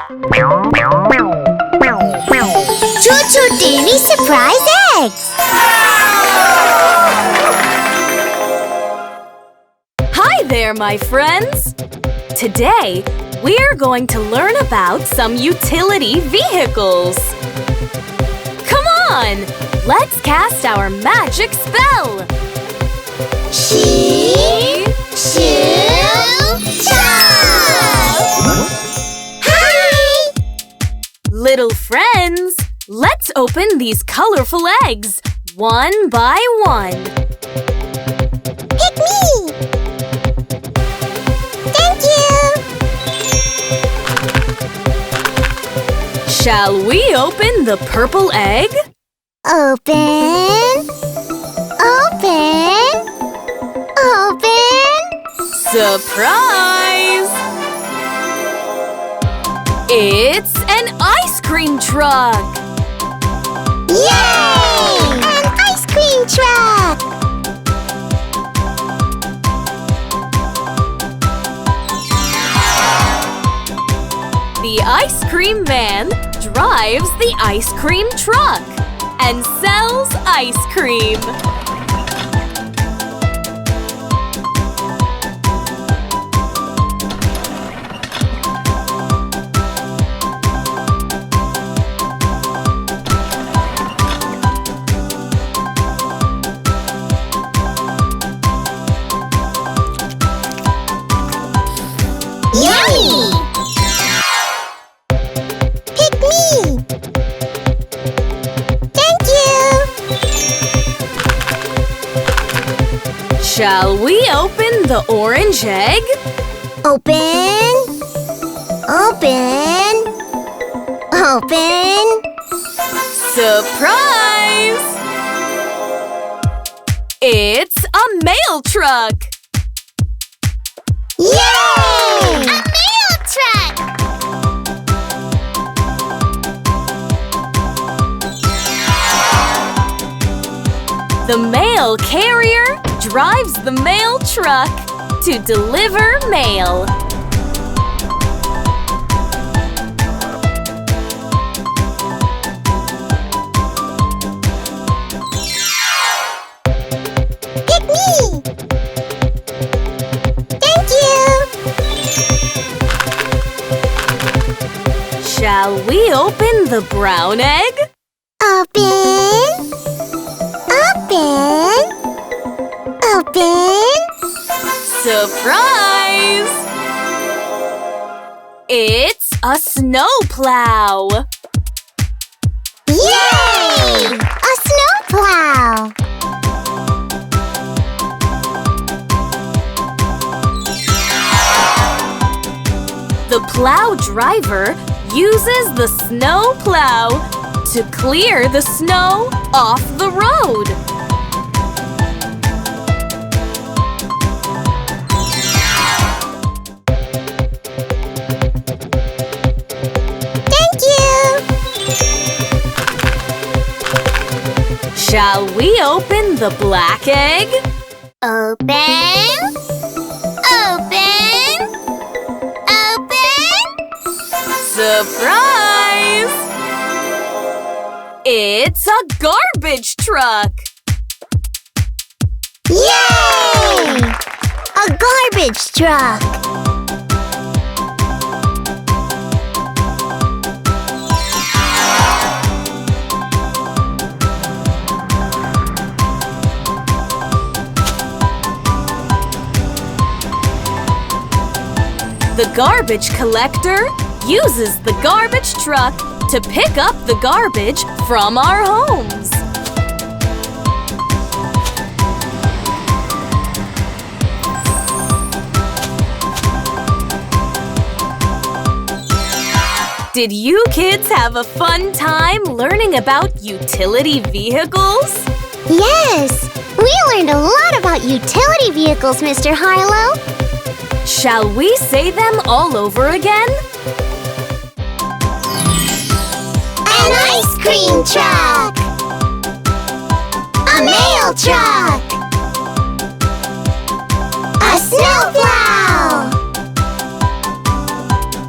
ChuChu Daily Surprise Eggs! Hi there, my friends! Today, we're going to learn about some utility vehicles. Come on! Let's cast our magic spell! ChuChu! Hi! Little friends, let's open these colorful eggs, one by one. Pick me! Thank you! Shall we open the purple egg? Open! Open! Open! Surprise! It's an ice cream truck! Yay! An ice cream truck! The ice cream van drives the ice cream truck and sells ice cream. Yummy! Pick me! Thank you! Shall we open the orange egg? Open! Open! Open! Surprise! It's a mail truck! Yay! A mail truck! The mail carrier drives the mail truck to deliver mail. Pick me! Thank you! Shall we open the brown egg? Open! Open! Open! Surprise! It's a snowplow! Yay! A snowplow! The plow driver uses the snow plow to clear the snow off the road. Thank you! Shall we open the black egg? Open! Open! Open! Surprise! It's a garbage truck! Yay! A garbage truck! The garbage collector uses the garbage truck to pick up the garbage from our homes. Did you kids have a fun time learning about utility vehicles? Yes! We learned a lot about utility vehicles, Mr. Harlow. Shall we say them all over again? An ice cream truck! A mail truck! A snowplow!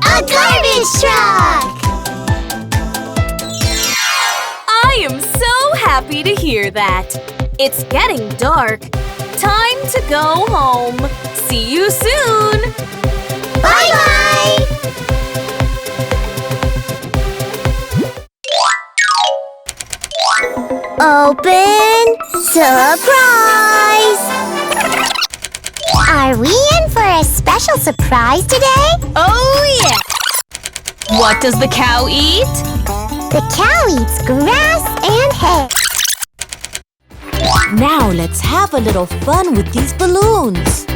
A garbage truck! happy to hear that. It's getting dark. Time to go home. See you soon. Bye-bye! Open surprise! Are we in for a special surprise today? Oh, yeah! What does the cow eat? The cow eats grass and hay. Now let's have a little fun with these balloons.